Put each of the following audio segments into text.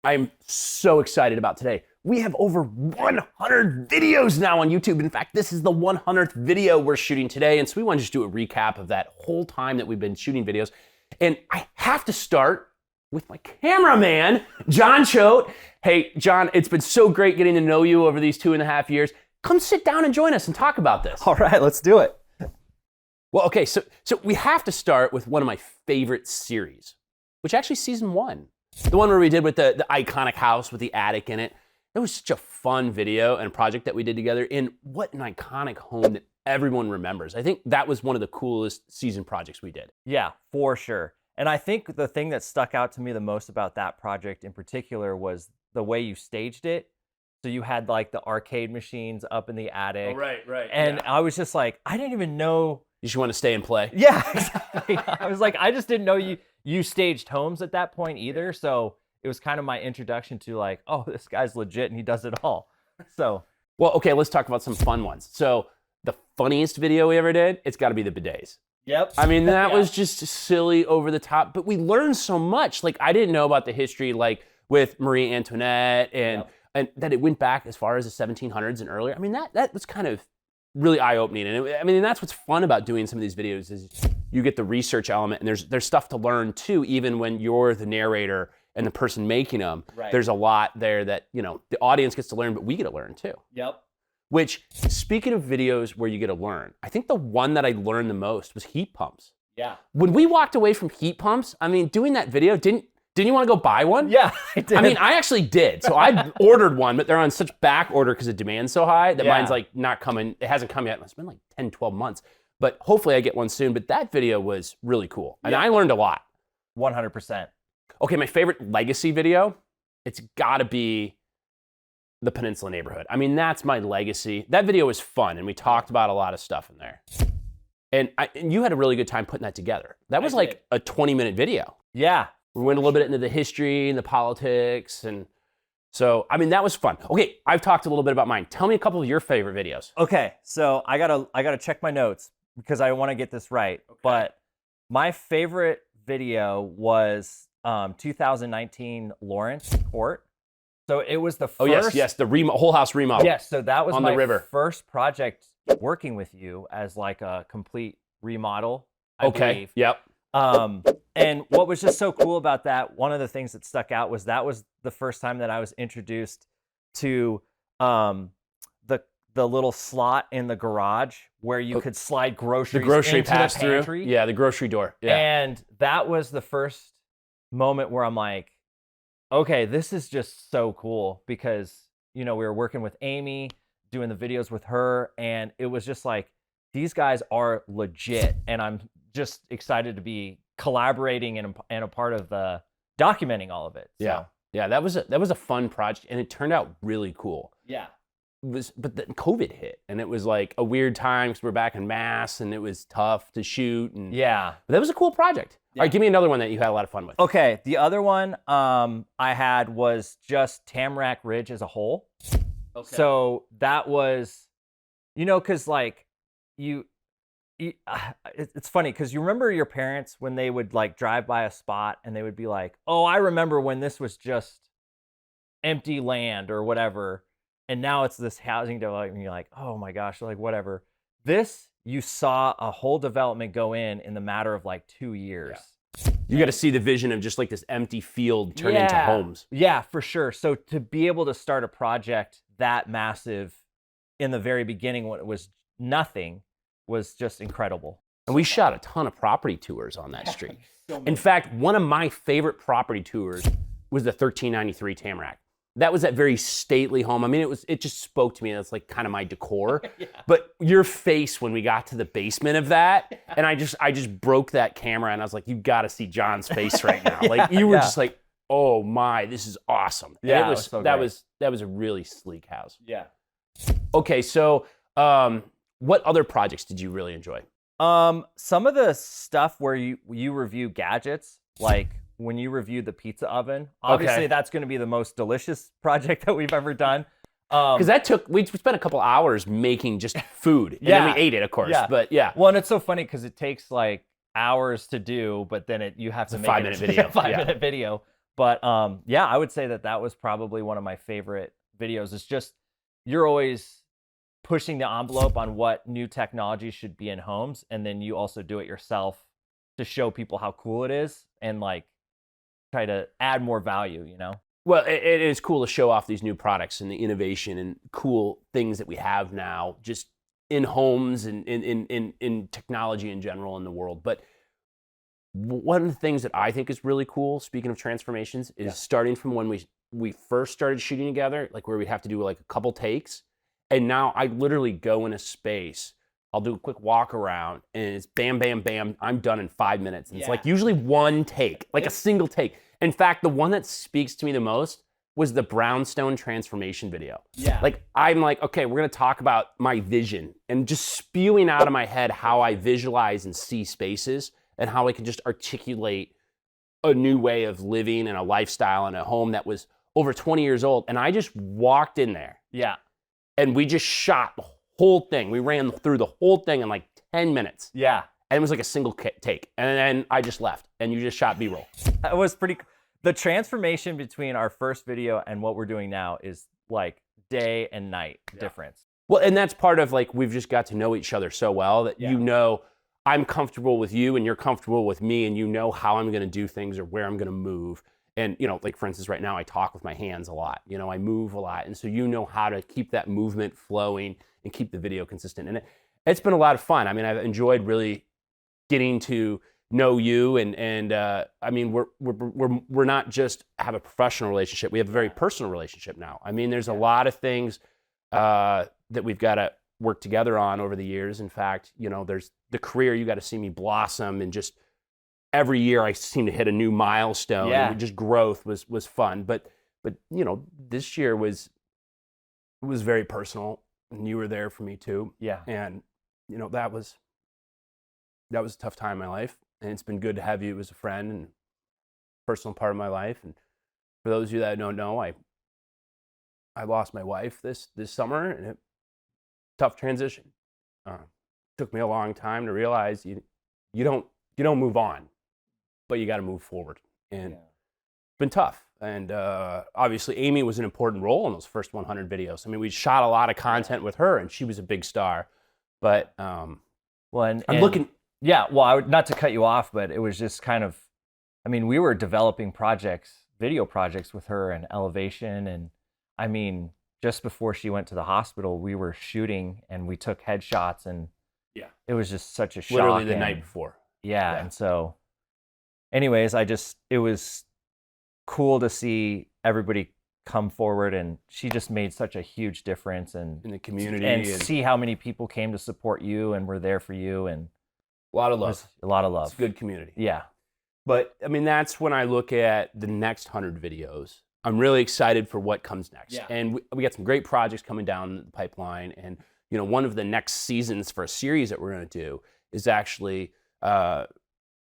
I'm so excited about today. We have over 100 videos now on YouTube. In fact, this is the 100th video we're shooting today. And so we want to just do a recap of that whole time that we've been shooting videos. And I have to start with my cameraman, John Choate. Hey, John, it's been so great getting to know you over these 2.5 years. Come sit down and join us and talk about this. All right, let's do it. Well, okay, so we have to start with one of my favorite series, which actually season 1. The one where we did with the iconic house with the attic in it. It was such a fun video and a project that we did together. And what an iconic home that everyone remembers. I think that was one of the coolest season projects we did. Yeah, for sure. And I think the thing that stuck out to me the most about that project in particular was the way you staged it. So you had like the arcade machines up in the attic. Oh, right. And yeah. I was just like, I didn't even know. You just want to stay and play? Yeah, exactly. I was like, I just didn't know you staged homes at that point either. So it was kind of my introduction to like, oh, this guy's legit and he does it all. So. Well, okay, let's talk about some fun ones. So the funniest video we ever did, it's got to be the bidets. Yep. I mean, that was just silly, over the top, but we learned so much. Like, I didn't know about the history, like with Marie Antoinette and that it went back as far as the 1700s and earlier. I mean, that was kind of really eye-opening. And that's what's fun about doing some of these videos is you get the research element, and there's stuff to learn too, even when you're the narrator and the person making them. Right. There's a lot there that, the audience gets to learn, but we get to learn too. Yep. Which, speaking of videos where you get to learn, I think the one that I learned the most was heat pumps. Yeah. When we walked away from heat pumps, I mean, doing that video, didn't you want to go buy one? Yeah, I did. I mean, I actually did. So I ordered one, but they're on such back order because the demand's so high that mine's like not coming. It hasn't come yet. It's been like 10, 12 months. But hopefully I get one soon. But that video was really cool. And I learned a lot. 100%. Okay, my favorite legacy video, it's got to be the Peninsula neighborhood. I mean, that's my legacy. That video was fun, and we talked about a lot of stuff in there. And you had a really good time putting that together. That was like a 20-minute video. Yeah. We went a little bit into the history and the politics, and so, I mean, that was fun. Okay, I've talked a little bit about mine. Tell me a couple of your favorite videos. Okay, so I gotta check my notes because I want to get this right. Okay. But my favorite video was 2019 Lawrence Court. So it was the first. Oh yes, the whole house remodel. Yes, so that was on my the river. First project working with you as like a complete remodel. I believe. Yep. And what was just so cool about that, one of the things that stuck out was that was the first time that I was introduced to the little slot in the garage where you could slide groceries. The grocery into pass the pantry. through. Yeah, the grocery door. Yeah. And that was the first moment where I'm like, okay, this is just so cool because, we were working with Amy, doing the videos with her, and it was just like, these guys are legit, and I'm just excited to be collaborating and a part of the documenting all of it. So. Yeah, that was a fun project, and it turned out really cool. Yeah. But then COVID hit, and it was like a weird time because we're back in Mass, and it was tough to shoot. And but that was a cool project. Yeah. All right, give me another one that you had a lot of fun with. Okay, the other one I had was just Tamarack Ridge as a whole. Okay. So that was, because like it's funny because you remember your parents when they would like drive by a spot and they would be like, oh, I remember when this was just empty land or whatever. And now it's this housing development, and you're like, oh my gosh, like whatever. This, you saw a whole development go in the matter of like 2 years. Yeah. You got to see the vision of just like this empty field turn into homes. Yeah, for sure. So to be able to start a project that massive in the very beginning when it was nothing was just incredible. And we shot a ton of property tours on that street. In fact, one of my favorite property tours was the 1393 Tamarack. That was that very stately home. I mean, it just spoke to me. That's like kind of my decor. Yeah. But your face when we got to the basement of that, and I just broke that camera, and I was like, you got to see John's face right now. Like you were just like, oh my, this is awesome. Yeah, and that was a really sleek house. Yeah. Okay, so what other projects did you really enjoy? Some of the stuff where you review gadgets, like when you reviewed the pizza oven, obviously that's going to be the most delicious project that we've ever done. Because we spent a couple hours making just food, and then we ate it, of course. Yeah. But yeah. Well, and it's so funny because it takes like hours to do, but then you have to make 5-minute video. A 5-minute video. But yeah, I would say that was probably one of my favorite videos. It's just, you're always pushing the envelope on what new technology should be in homes, and then you also do it yourself to show people how cool it is and like try to add more value, you know? Well, it is cool to show off these new products and the innovation and cool things that we have now, just in homes and in technology in general in the world. But one of the things that I think is really cool, speaking of transformations, is starting from when we first started shooting together, like where we'd have to do like a couple takes. And now I literally go in a space, I'll do a quick walk around, and it's bam, bam, bam, I'm done in 5 minutes. And it's like usually one take, like a single take. In fact, the one that speaks to me the most was the Brownstone transformation video. Yeah. Like, I'm like, okay, we're gonna talk about my vision and just spewing out of my head how I visualize and see spaces and how I can just articulate a new way of living and a lifestyle and a home that was over 20 years old. And I just walked in there. Yeah. And we just shot the whole thing. We ran through the whole thing in like 10 minutes. Yeah. And it was like a single take. And then I just left. And you just shot B-roll. That was pretty. The transformation between our first video and what we're doing now is like day and night difference. Well, and that's part of like, we've just got to know each other so well that you know I'm comfortable with you and you're comfortable with me, and you know how I'm going to do things or where I'm going to move. And, you know, like for instance, right now I talk with my hands a lot, you know, I move a lot. And so you know how to keep that movement flowing and keep the video consistent. And it's been a lot of fun. I mean, I've enjoyed really getting to know you. And I mean, we're not just have a professional relationship. We have a very personal relationship now. I mean, there's a lot of things that we've got to work together on over the years. In fact, you know, there's the career, you got to see me blossom, and just every year I seem to hit a new milestone. Yeah. And just growth was fun. But you know, this year was very personal, and you were there for me too. Yeah. And you know, that was a tough time in my life, and it's been good to have you as a friend and personal part of my life. And for those of you that don't know, I lost my wife this summer, and tough transition. Took me a long time to realize you don't move on, but you got to move forward. And it's been tough. And obviously Amy was an important role in those first 100 videos. I mean, we shot a lot of content with her, and she was a big star. But I'm looking. Yeah, well, I would, not to cut you off, but it was just kind of, I mean, we were developing video projects with her and Elevation. And I mean, just before she went to the hospital, we were shooting and we took headshots, and it was just such a shock. Literally the night before. Yeah. And so anyways, it was cool to see everybody come forward, and she just made such a huge difference in the community, and see how many people came to support you and were there for you, and a lot of love. A lot of love. It's a good community. Yeah. But I mean, that's when I look at the next 100 videos. I'm really excited for what comes next. Yeah. And we got some great projects coming down the pipeline. And, you know, one of the next seasons for a series that we're going to do is actually, I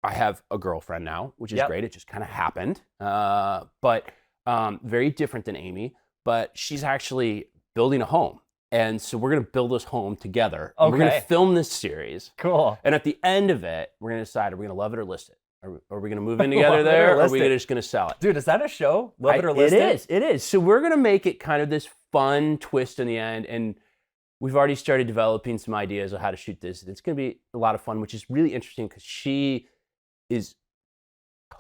have a girlfriend now, which is great. It just kind of happened. But very different than Amy. But she's actually building a home. And so we're going to build this home together. Okay. We're going to film this series. Cool. And at the end of it, we're going to decide, are we going to love it or list it? Are we going to move in together there, or are we just going to sell it? Dude, is that a show? Love it or list it? It is. So we're going to make it kind of this fun twist in the end. And we've already started developing some ideas of how to shoot this. It's going to be a lot of fun, which is really interesting because she is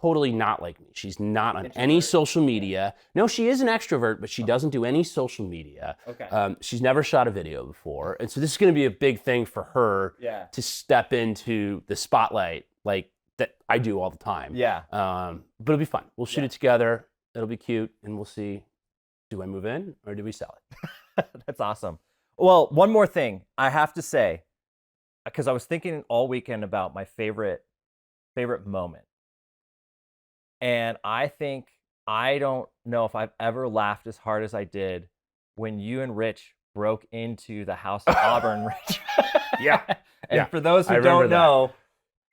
totally not like me. She's not on any social media. No, she is an extrovert, but she doesn't do any social media. Okay. She's never shot a video before. And so this is going to be a big thing for her to step into the spotlight like that I do all the time. Yeah. But it'll be fun. We'll shoot it together. It'll be cute. And we'll see, do I move in or do we sell it? That's awesome. Well, one more thing I have to say, because I was thinking all weekend about my favorite moment. And I don't know if I've ever laughed as hard as I did when you and Rich broke into the house in Auburn, Rich. Yeah. And for those who don't know,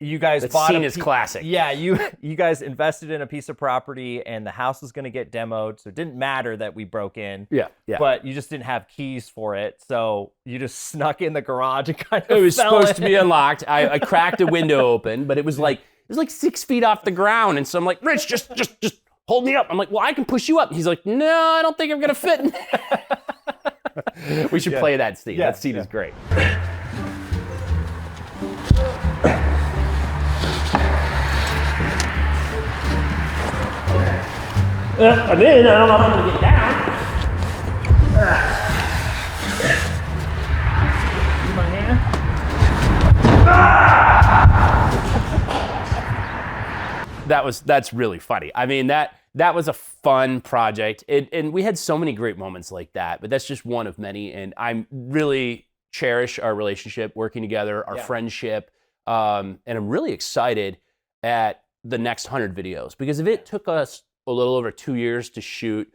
you guys bought scene is classic. Yeah, you guys invested in a piece of property, and the house was going to get demoed, so it didn't matter that we broke in. Yeah. But you just didn't have keys for it, so you just snuck in the garage and kind of It was supposed to be unlocked. I cracked a window open, but it was like 6 feet off the ground, and so I'm like, Rich, just hold me up. I'm like, well, I can push you up. He's like, no, I don't think I'm gonna fit in there. We should play that scene. That scene is great. I'm in, I don't know how I'm gonna get down. Use my hand. That's really funny. I mean, that was a fun project. And we had so many great moments like that, but that's just one of many. And I really cherish our relationship, working together, our friendship. And I'm really excited at the next 100 videos, because if it took us a little over 2 years to shoot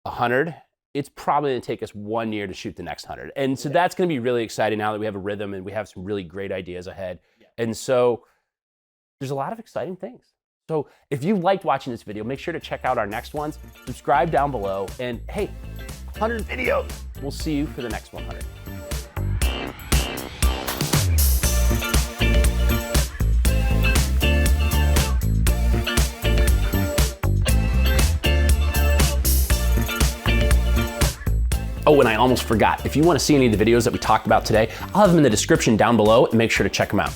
100, it's probably gonna take us 1 year to shoot the next 100. And so that's gonna be really exciting now that we have a rhythm and we have some really great ideas ahead. And so there's a lot of exciting things. So if you liked watching this video, make sure to check out our next ones, subscribe down below, and hey, 100 videos. We'll see you for the next 100. Oh, and I almost forgot. If you want to see any of the videos that we talked about today, I'll have them in the description down below, and make sure to check them out.